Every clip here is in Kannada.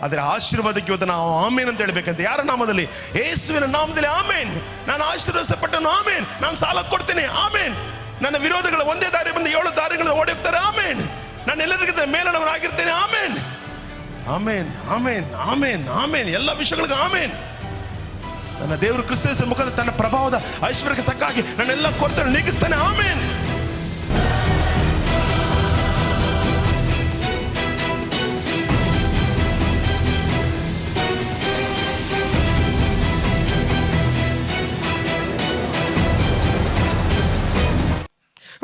ಅದರ ಆಶೀರ್ವಾದಕ್ಕೆ ಇವತ್ತು ನಾವು ಆಮೇನ್ ಅಂತ ಹೇಳ್ಬೇಕಂತ. ಯಾರ ನಾಮದಲ್ಲಿ? ಯೇಸುವಿನ ನಾಮದಲ್ಲಿ ಆಮೇನ್. ನಾನು ಆಶೀರ್ವದಿಸಲ್ಪಟ್ಟನು, ಆಮೇನ್. ನಾನು ಸಾಲ ಕೊಡ್ತೀನಿ, ಆಮೇನ್. ನನ್ನ ವಿರೋಧಗಳು ಒಂದೇ ದಾರಿ ಬಂದು 7 ದಾರಿಗಳನ್ನು ಓಡಿ ಹೋಗ್ತಾರೆ, ಆಮೇನ್. ನಾನು ಎಲ್ಲರಿಗಿಂತ ಮೇಲನವರಾಗಿರ್ತೇನೆ, ಆಮೇನ್, ಆಮೇನ್, ಆಮೇನ್, ಆಮೇನ್, ಆಮೇನ್. ಎಲ್ಲ ವಿಷಯಗಳಿಗೆ ಆಮೇನ್. ನನ್ನ ದೇವರು ಕ್ರಿಸ್ತನ ಮುಖದ ತನ್ನ ಪ್ರಭಾವದ ಐಶ್ವರ್ಯಕ್ಕೆ ತಕ್ಕ ಹಾಗೆ ನನ್ನೆಲ್ಲ ಕೊರತೆ ನೀಗಿಸ್ತಾನೆ, ಆಮೇನ್.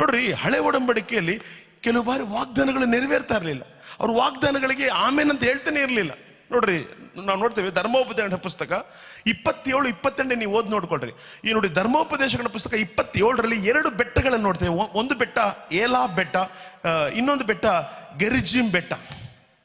ನೋಡ್ರಿ, ಹಳೆ ಒಡಂಬಡಿಕೆಯಲ್ಲಿ ಕೆಲವು ಬಾರಿ ವಾಗ್ದಾನಗಳು ನೆರವೇರ್ತಾ ಇರಲಿಲ್ಲ. ಅವ್ರ ವಾಗ್ದಾನಗಳಿಗೆ ಆಮೇನ್ ಅಂತ ಹೇಳ್ತಾನೆ ಇರಲಿಲ್ಲ. ನೋಡ್ರಿ, ನಾವು ನೋಡ್ತೇವೆ ಧರ್ಮೋಪದೇಶ ಪುಸ್ತಕ 27-28 ನೀವು ಓದಿ ನೋಡ್ಕೊಳ್ರಿ. ಈ ನೋಡಿ, ಧರ್ಮೋಪದೇಶಗಳ ಪುಸ್ತಕ 27ರಲ್ಲಿ 2 ಬೆಟ್ಟಗಳನ್ನು ನೋಡ್ತೇವೆ. ಒಂದು ಬೆಟ್ಟ ಏಲಾ ಬೆಟ್ಟ, ಇನ್ನೊಂದು ಬೆಟ್ಟ ಗೆರಿಜಿಮ್ ಬೆಟ್ಟ.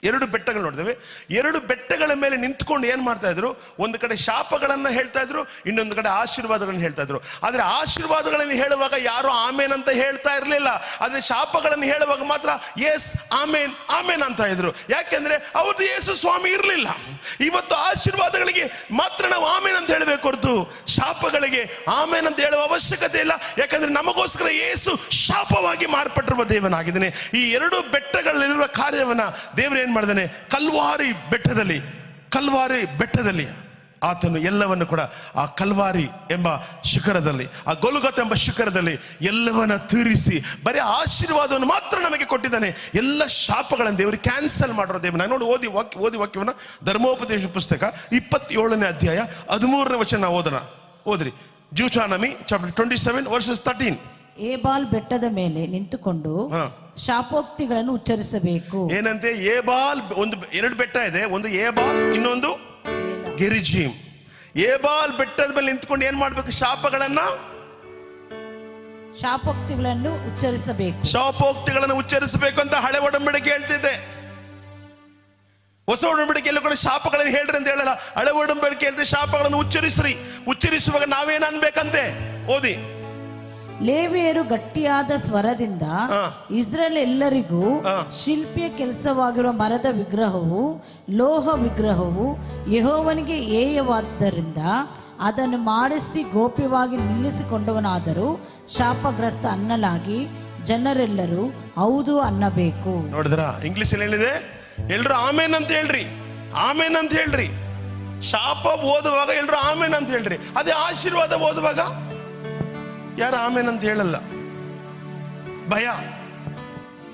2 ಬೆಟ್ಟಗಳು ನೋಡ್ತೇವೆ. 2 ಬೆಟ್ಟಗಳ ಮೇಲೆ ನಿಂತ್ಕೊಂಡು ಏನ್ ಮಾಡ್ತಾ ಇದ್ರು? ಒಂದು ಕಡೆ ಶಾಪಗಳನ್ನ ಹೇಳ್ತಾ ಇದ್ರು, ಇನ್ನೊಂದು ಕಡೆ ಆಶೀರ್ವಾದಗಳನ್ನು ಹೇಳ್ತಾ ಇದ್ರು. ಆದ್ರೆ ಆಶೀರ್ವಾದಗಳನ್ನು ಹೇಳುವಾಗ ಯಾರು ಆಮೇನ್ ಅಂತ ಹೇಳ್ತಾ ಇರಲಿಲ್ಲ. ಆದ್ರೆ ಶಾಪಗಳನ್ನು ಹೇಳುವಾಗ ಮಾತ್ರ ಎಸ್ ಆಮೇನ್, ಆಮೇನ್ ಅಂತ ಇದ್ರು. ಯಾಕೆಂದ್ರೆ ಅವ್ರದ್ದು ಯೇಸು ಸ್ವಾಮಿ ಇರಲಿಲ್ಲ. ಇವತ್ತು ಆಶೀರ್ವಾದಗಳಿಗೆ ಮಾತ್ರ ನಾವು ಆಮೇನ್ ಅಂತ ಹೇಳಬೇಕು ಹೊರತು ಶಾಪಗಳಿಗೆ ಆಮೇನ್ ಅಂತ ಹೇಳುವ ಅವಶ್ಯಕತೆ ಇಲ್ಲ. ಯಾಕಂದ್ರೆ ನಮಗೋಸ್ಕರ ಯೇಸು ಶಾಪವಾಗಿ ಮಾರ್ಪಟ್ಟಿರುವ ದೇವನಾಗಿದ್ದಾನೆ. ಈ 2 ಬೆಟ್ಟಗಳಲ್ಲಿರುವ ಕಾರ್ಯವನ್ನ ದೇವರು ಏನ್ ಮಾಡಿದಾನೆ? ಕಲ್ವಾರಿ ಬೆಟ್ಟದಲ್ಲಿ ಆತನು ಎಲ್ಲವನ್ನು ಕೂಡ ಆ ಕಲ್ವಾರಿ ಎಂಬ ಶಿಖರದಲ್ಲಿ, ಆ ಗೊಲುಗತ ಎಂಬ ಶಿಖರದಲ್ಲಿ ಎಲ್ಲವನ್ನ ತೀರಿಸಿ ಬರೀ ಆಶೀರ್ವಾದವನ್ನು ಮಾತ್ರ ನಮಗೆ ಕೊಟ್ಟಿದ್ದಾನೆ. ಎಲ್ಲ ಶಾಪಗಳನ್ನು ದೇವರು ಕ್ಯಾನ್ಸಲ್ ಮಾಡಿರೋ ದೇವನ ನೋಡಿ. ಓದಿ ವಾಕ್ಯವನ್ನ ಧರ್ಮೋಪದೇಶ ಪುಸ್ತಕ 27ನೇ ಅಧ್ಯಾಯ 13ನೇ ವಚನ ಓದೋಣ. ಓದ್ರಿ. ಡ್ಯೂಟರಾನಮಿ ಚಾಪ್ಟರ್ 27 ವರ್ಸಸ್ 13. ಏಬಾಲ್ ಬೆಟ್ಟದ ಮೇಲೆ ನಿಂತುಕೊಂಡು ಶಾಪೋಕ್ತಿಗಳನ್ನು ಉಚ್ಚರಿಸಬೇಕು. ಏನಂತೆ? ಏಬಾಲ್, 2 ಬೆಟ್ಟ ಇದೆ. ಒಂದು ಏಬಾಲ್, ಇನ್ನೊಂದು ಗೆರಿಜಿಮ್. ಏಬಾಲ್ ಬೆಟ್ಟದ ಮೇಲೆ ನಿಂತ್ಕೊಂಡು ಏನ್ ಮಾಡ್ಬೇಕು? ಶಾಪೋಕ್ತಿಗಳನ್ನು ಉಚ್ಚರಿಸಬೇಕು ಅಂತ ಹಳೆ ಒಡಂಬಡಿಕೆ ಹೇಳ್ತಿದ್ದೆ. ಹೊಸ ಒಡಂಬಡಿಕೆಯಲ್ಲೂ ಕೂಡ ಶಾಪಗಳನ್ನು ಹೇಳ್ರಿ ಅಂತ ಹೇಳಲ್ಲ. ಹಳೆ ಒಡಂಬಡಿಕೆ ಹೇಳ್ತಿದ್ದೆ ಶಾಪಗಳನ್ನು ಉಚ್ಚರಿಸುವಾಗ ನಾವೇನ್ ಅನ್ಬೇಕಂತೆ? ಓದಿ. ಲೇವಿಯರು ಗಟ್ಟಿಯಾದ ಸ್ವರದಿಂದ ಇಸ್ರೇಲ್ ಎಲ್ಲರಿಗೂ ಶಿಲ್ಪಿಯ ಕೆಲಸವಾಗಿರುವ ಮರದ ವಿಗ್ರಹವು, ಲೋಹ ವಿಗ್ರಹವು ಯೆಹೋವನಿಗೆ ಹೇಯವಾದ್ದರಿಂದ ಅದನ್ನು ಮಾಡಿಸಿ ಗೋಪ್ಯವಾಗಿ ನಿಲ್ಲಿಸಿಕೊಂಡವನಾದರೂ ಶಾಪಗ್ರಸ್ತ ಅನ್ನಲಾಗಿ ಜನರೆಲ್ಲರೂ ಹೌದು ಅನ್ನಬೇಕು. ನೋಡಿದ್ರ ಇಂಗ್ಲಿಷ್ ಅಲ್ಲಿ ಏನಿದೆ? ಎಲ್ರು ಆಮೇನ್ ಅಂತ ಹೇಳ್ರಿ, ಆಮೇನ್ ಅಂತ ಹೇಳ್ರಿ. ಶಾಪ ಓದುವಾಗ ಎಲ್ರು ಆಮೇನ್ ಅಂತ ಹೇಳ್ರಿ. ಅದೇ ಆಶೀರ್ವಾದ ಓದುವಾಗ ಯಾರು ಆಮೇನ್ ಅಂತ ಹೇಳಲ್ಲ. ಭಯ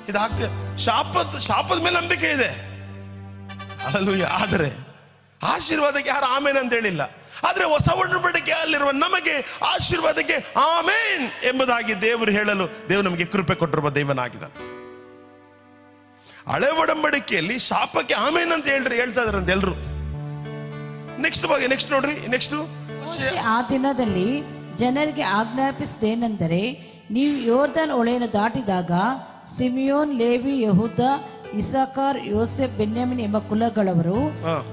ಇದಾಗ್ತದೆ. ಶಾಪದ ಮೇಲೆ ನಂಬಿಕೆ ಇದೆ, ಆದರೆ ಆಶೀರ್ವಾದಕ್ಕೆ ಯಾರು ಆಮೇನ್ ಅಂತ ಹೇಳಿಲ್ಲ. ಆದ್ರೆ ಹೊಸ ಒಡಂಬಡಿಕೆ ಅಲ್ಲಿರುವ ನಮಗೆ ಆಶೀರ್ವಾದಕ್ಕೆ ಆಮೇನ್ ಎಂಬುದಾಗಿ ದೇವರು ಹೇಳಲು ದೇವರು ನಮಗೆ ಕೃಪೆ ಕೊಟ್ಟಿರುವ ದೇವನಾಗಿದ್ದಾನೆ. ಹಳೆ ಒಡಂಬಡಿಕೆಯಲ್ಲಿ ಶಾಪಕ್ಕೆ ಆಮೇನ್ ಅಂತ ಹೇಳ್ತಾ ಇದ್ರಂತೆ ಎಲ್ರು. ನೆಕ್ಸ್ಟ್ ನೋಡ್ರಿ. ಆ ದಿನದಲ್ಲಿ ಜನರಿಗೆ ಆಜ್ಞಾಪಿಸಿದೇನೆಂದರೆ, ನೀವು ಯೋರ್ದನ್ ಹೊಳೆಯನ್ನು ದಾಟಿದಾಗ ಸಿಮಿಯೋನ್, ಲೇವಿ, ಯಹೂದ, ಇಸಾಕಾರ್, ಯೋಸೆಫ್, ಬೆನ್ಯಾಮಿನ್ ಎಂಬ ಕುಲಗಳವರು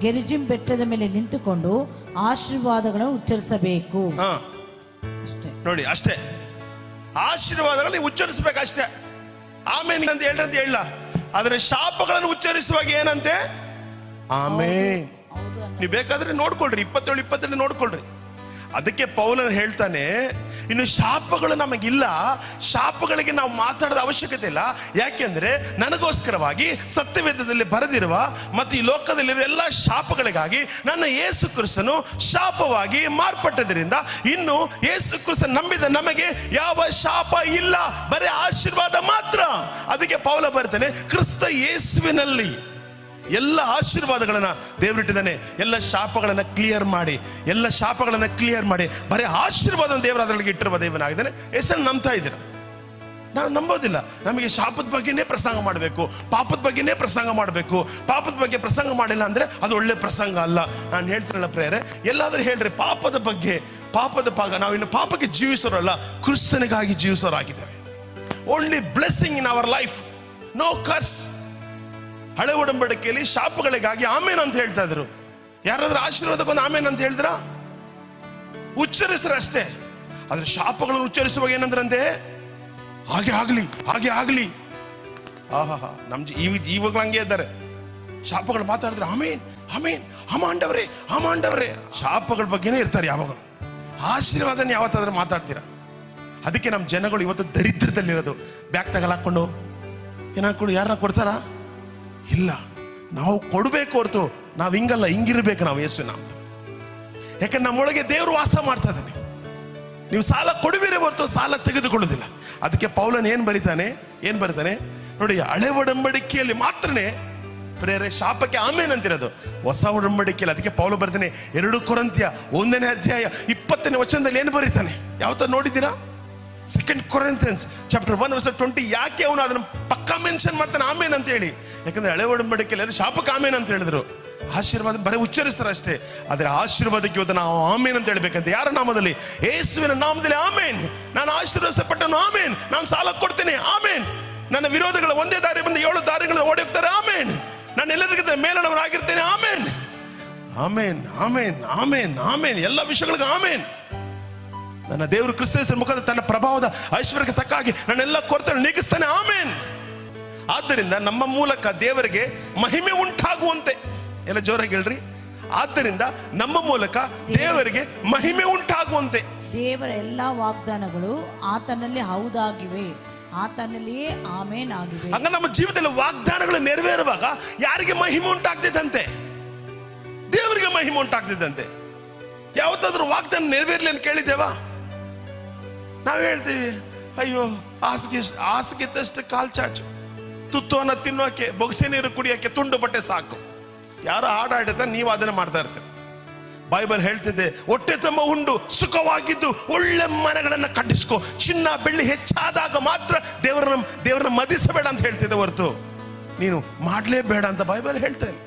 ಗೆರಿಜಿಮ್ ಬೆಟ್ಟದ ಮೇಲೆ ನಿಂತುಕೊಂಡು ಆಶೀರ್ವಾದಗಳನ್ನು ಉಚ್ಚರಿಸಬೇಕು. ನೋಡಿ, ಅಷ್ಟೇ. ಆಶೀರ್ವಾದಗಳನ್ನು ಉಚ್ಚರಿಸಬೇಕು ಅಷ್ಟೇ. ಆಮೇನ್ ಅಂತ ಹೇಳ. ಆದ್ರೆ ಶಾಪಗಳನ್ನು ಉಚ್ಚರಿಸುವಾಗ ಏನಂತೆ? ಆಮೇನ್. ನೀವು ಬೇಕಾದ್ರೆ ನೋಡ್ಕೊಳ್ರಿ, 27-28 ನೋಡ್ಕೊಳ್ರಿ. ಅದಕ್ಕೆ ಪೌಲನು ಹೇಳ್ತಾನೆ, ಇನ್ನು ಶಾಪಗಳು ನಮಗಿಲ್ಲ, ಶಾಪಗಳಿಗೆ ನಾವು ಮಾತಾಡೋದ ಅವಶ್ಯಕತೆ ಇಲ್ಲ. ಯಾಕೆಂದ್ರೆ ನನಗೋಸ್ಕರವಾಗಿ ಸತ್ಯವೇದದಲ್ಲಿ ಬರೆದಿರುವ ಮತ್ತು ಈ ಲೋಕದಲ್ಲಿರುವ ಎಲ್ಲ ಶಾಪಗಳಿಗಾಗಿ ನನ್ನ ಯೇಸು ಕ್ರಿಸ್ತನು ಶಾಪವಾಗಿ ಮಾರ್ಪಟ್ಟದ್ರಿಂದ ಇನ್ನು ಯೇಸು ಕ್ರಿಸ್ತ ನಂಬಿದ ನಮಗೆ ಯಾವ ಶಾಪ ಇಲ್ಲ, ಬರೀ ಆಶೀರ್ವಾದ ಮಾತ್ರ. ಅದಕ್ಕೆ ಪೌಲ ಬರ್ತಾನೆ, ಕ್ರಿಸ್ತ ಯೇಸುವಿನಲ್ಲಿ ಎಲ್ಲ ಆಶೀರ್ವಾದಗಳನ್ನ ದೇವರಿಟ್ಟಿದ್ದಾನೆ. ಎಲ್ಲ ಶಾಪಗಳನ್ನ ಕ್ಲಿಯರ್ ಮಾಡಿ ಬರೀ ಆಶೀರ್ವಾದ ದೇವರ ಅದರೊಳಗೆ ಇಟ್ಟಿರುವ ದೇವನಾಗಿದ್ದಾನೆ. ಹೆಸರು ನಂಬ್ತಾ ಇದ್ದೀರಾ? ನಾವು ನಂಬೋದಿಲ್ಲ. ನಮಗೆ ಶಾಪದ ಬಗ್ಗೆನೇ ಪ್ರಸಂಗ ಮಾಡಬೇಕು, ಪಾಪದ ಬಗ್ಗೆನೇ ಪ್ರಸಂಗ ಮಾಡಬೇಕು. ಪಾಪದ ಬಗ್ಗೆ ಪ್ರಸಂಗ ಮಾಡಿಲ್ಲ ಅಂದ್ರೆ ಅದು ಒಳ್ಳೆ ಪ್ರಸಂಗ ಅಲ್ಲ. ನಾನು ಹೇಳ್ತೀನಲ್ಲ ಪ್ರೇಯರೆ, ಎಲ್ಲಾದ್ರೂ ಹೇಳ್ರಿ ಪಾಪದ ಬಗ್ಗೆ. ನಾವು ಇನ್ನು ಪಾಪಕ್ಕೆ ಜೀವಿಸೋರಲ್ಲ, ಕ್ರಿಸ್ತನಿಗಾಗಿ ಜೀವಿಸೋರಾಗಿದ್ದೇವೆ. Only blessing in our life, no curse. ಹಳೆ ಒಡಂಬಡಿಕೆಯಲ್ಲಿ ಶಾಪಗಳಿಗಾಗಿ ಆಮೇನ್ ಅಂತ ಹೇಳ್ತಾ ಇದ್ರು. ಯಾರಾದ್ರೂ ಆಶೀರ್ವಾದಕ್ಕೊಂದು ಆಮೇನ್ ಅಂತ ಹೇಳಿದ್ರ? ಉಚ್ಚರಿಸ್ತಾರೆ ಅಷ್ಟೇ. ಆದ್ರೆ ಶಾಪಗಳನ್ನು ಉಚ್ಚರಿಸುವಾಗ ಏನಂದ್ರಂತೆ? ಹಾಗೆ ಆಗ್ಲಿ. ಆಹಾ, ನಮ್ ಇವಾಗಲೂ ಹಂಗೆ ಇದ್ದಾರೆ. ಶಾಪಗಳು ಮಾತಾಡಿದ್ರೆ ಆಮೇನ್ ಆಮೇನ್ ಆಮಾಂಡವ್ರೆ ಆಮಾಂಡವ್ರೆ, ಶಾಪಗಳ ಬಗ್ಗೆನೇ ಇರ್ತಾರೆ ಯಾವಾಗಲೂ. ಆಶೀರ್ವಾದನ ಯಾವತ್ತಾದ್ರೂ ಮಾತಾಡ್ತೀರಾ? ಅದಕ್ಕೆ ನಮ್ಮ ಜನಗಳು ಇವತ್ತು ದರಿದ್ರದಲ್ಲಿರೋದು. ಬ್ಯಾಗ್ ತಗಲಾಕೊಂಡು ಏನಾದ್ರು ಯಾರನ್ನ ಕೊಡ್ತಾರಾ? ಇಲ್ಲ, ನಾವು ಕೊಡಬೇಕು ಹೊರತು ನಾವು ಹಿಂಗಲ್ಲ, ಹಿಂಗಿರ್ಬೇಕು ನಾವು ಯೇಸುವಿನ ನಾಮದಲ್ಲಿ. ಯಾಕಂದ್ರೆ ನಮ್ಮೊಳಗೆ ದೇವರು ವಾಸ ಮಾಡ್ತಾ ಇದ್ದಾನೆ. ನೀವು ಸಾಲ ಕೊಡುವಿರೇ ಹೊರತು ಸಾಲ ತೆಗೆದುಕೊಳ್ಳುವುದಿಲ್ಲ. ಅದಕ್ಕೆ ಪೌಲನ್ ಏನ್ ಬರೀತಾನೆ ನೋಡಿ, ಹಳೆ ಒಡಂಬಡಿಕೆಯಲ್ಲಿ ಮಾತ್ರನೇ ಪ್ರೇರೆ ಶಾಪಕ್ಕೆ ಆಮೇನ್ ಅಂತಿರೋದು. ಹೊಸ ಒಡಂಬಡಿಕೆಯಲ್ಲಿ ಅದಕ್ಕೆ ಪೌಲ ಬರ್ತಾನೆ 2 ಕೊರಿಂಥಿಯ 1ನೇ ಅಧ್ಯಾಯ 20ನೇ ವಚನದಲ್ಲಿ ಏನು ಬರೀತಾನೆ? ಯಾವತ್ತ ನೋಡಿದ್ದೀರಾ? 2 Corinthians chapter 1 verse 20. ಯಾಕೆ ಅವನು ಅದನ್ನ ಪಕ್ಕಾ ಮೆನ್ಷನ್ ಮಾಡ್ತಾನೆ ಆಮೇನ್ ಅಂತ ಹೇಳಿ? ಯಾಕಂದ್ರೆ ಹಳೆ ಒಡಂಬಡಿಕೆಯಲ್ಲಿ ಶಾಪಕ್ಕೆ ಆಮೇನ್ ಅಂತ ಹೇಳಿದ್ರು, ಆಶೀರ್ವಾದ ಬರೀ ಉಚ್ಚರಿಸ್ತಾರೆ ಅಷ್ಟೇ. ಆದ್ರೆ ಆಶೀರ್ವಾದಕ್ಕೆ ಇವತ್ತು ನಾವು ಆಮೇನ್ ಅಂತ ಹೇಳ್ಬೇಕಂತ. ಯಾರ ನಾಮದಲ್ಲಿ? ಯೇಸುವಿನ ನಾಮದಲ್ಲಿ ಆಮೇನ್. ನಾನು ಆಶೀರ್ವದಿಸಲ್ಪಟ್ಟನು, ಆಮೇನ್. ನಾನು ಸಾಲ ಕೊಡ್ತೇನೆ, ಆಮೇನ್. ನನ್ನ ವಿರೋಧಿಗಳು ಒಂದೇ ದಾರಿ ಬಂದು 7 ದಾರಿಗಳನ್ನು ಓಡಿ ಹೋಗ್ತಾರೆ, ಆಮೇನ್. ನಾನು ಎಲ್ಲರಿಗಿಂತ ಮೇಲನವರಾಗಿರ್ತೇನೆ, ಆಮೇನ್ ಆಮೇನ್ ಆಮೇನ್ ಆಮೇನ್ ಆಮೇನ್. ಎಲ್ಲ ವಿಷಯಗಳಿಗೆ ಆಮೇನ್. ನನ್ನ ದೇವರು ಕ್ರಿಸ್ತನ ಮುಖದ ತನ್ನ ಪ್ರಭಾವದ ಐಶ್ವರ್ಯಕ್ಕೆ ತಕ್ಕ ಹಾಗೆ ನನ್ನೆಲ್ಲ ಕೊರತೆ ನೀಗಿಸ್ತಾನೆ, ಆಮೇನ್. ಆದ್ದರಿಂದ ನಮ್ಮ ಮೂಲಕ ದೇವರಿಗೆ ಮಹಿಮೆ ಉಂಟಾಗುವಂತೆ, ಎಲ್ಲ ಜೋರಾಗಿ ಹೇಳ್ರಿ, ಆದ್ದರಿಂದ ನಮ್ಮ ಮೂಲಕ ದೇವರಿಗೆ ಮಹಿಮೆ ಉಂಟಾಗುವಂತೆ ದೇವರ ಎಲ್ಲಾ ವಾಗ್ದಾನಗಳು ಆತನಲ್ಲಿ ಹೌದಾಗಿವೆ, ಆತನಲ್ಲಿಯೇ ಆಮೇನ್ ಆಗಿವೆ. ಹಂಗ ನಮ್ಮ ಜೀವಿತದಲ್ಲಿ ವಾಗ್ದಾನಗಳು ನೆರವೇರುವಾಗ ಯಾರಿಗೆ ಮಹಿಮೆ ಉಂಟಾಗ್ತಿದ್ದಂತೆ? ದೇವರಿಗೆ ಮಹಿಮೆ ಉಂಟಾಗ್ತಿದ್ದಂತೆ. ಯಾವತ್ತಾದ್ರೂ ವಾಗ್ದಾನ ನೆರವೇರ್ಲಿ ಅಂತ ಕೇಳಿದ್ದೇವಾ? ನಾವು ಹೇಳ್ತೀವಿ, ಅಯ್ಯೋ ಹಾಸಿಗೆದ್ದಷ್ಟು ಕಾಲ್ ಚಾಚು, ತುತ್ತು ಅನ್ನ ತಿನ್ನೋಕೆ, ಬೊಗಸೆ ನೀರು ಕುಡಿಯೋಕೆ ತುಂಡು ಬಟ್ಟೆ ಸಾಕು. ಯಾರೋ ಹಾಡಾಡಿದ್ರೆ ನೀವು ಅದನ್ನ ಮಾಡ್ತಾ ಇರ್ತೀರಿ. ಬೈಬಲ್ ಹೇಳ್ತಿದ್ದೆ, ಹೊಟ್ಟೆ ತುಂಬ ಉಂಡು ಸುಖವಾಗಿದ್ದು ಒಳ್ಳೆ ಮನೆಗಳನ್ನ ಕಟ್ಟಿಸ್ಕೊ, ಚಿನ್ನ ಬೆಳ್ಳಿ ಹೆಚ್ಚಾದಾಗ ಮಾತ್ರ ದೇವರನ್ನ ಮದಿಸಬೇಡ ಅಂತ ಹೇಳ್ತಿದ್ದೆ ಹೊರತು ನೀನು ಮಾಡ್ಲೇಬೇಡ ಅಂತ ಬೈಬಲ್ ಹೇಳ್ತೇನೆ.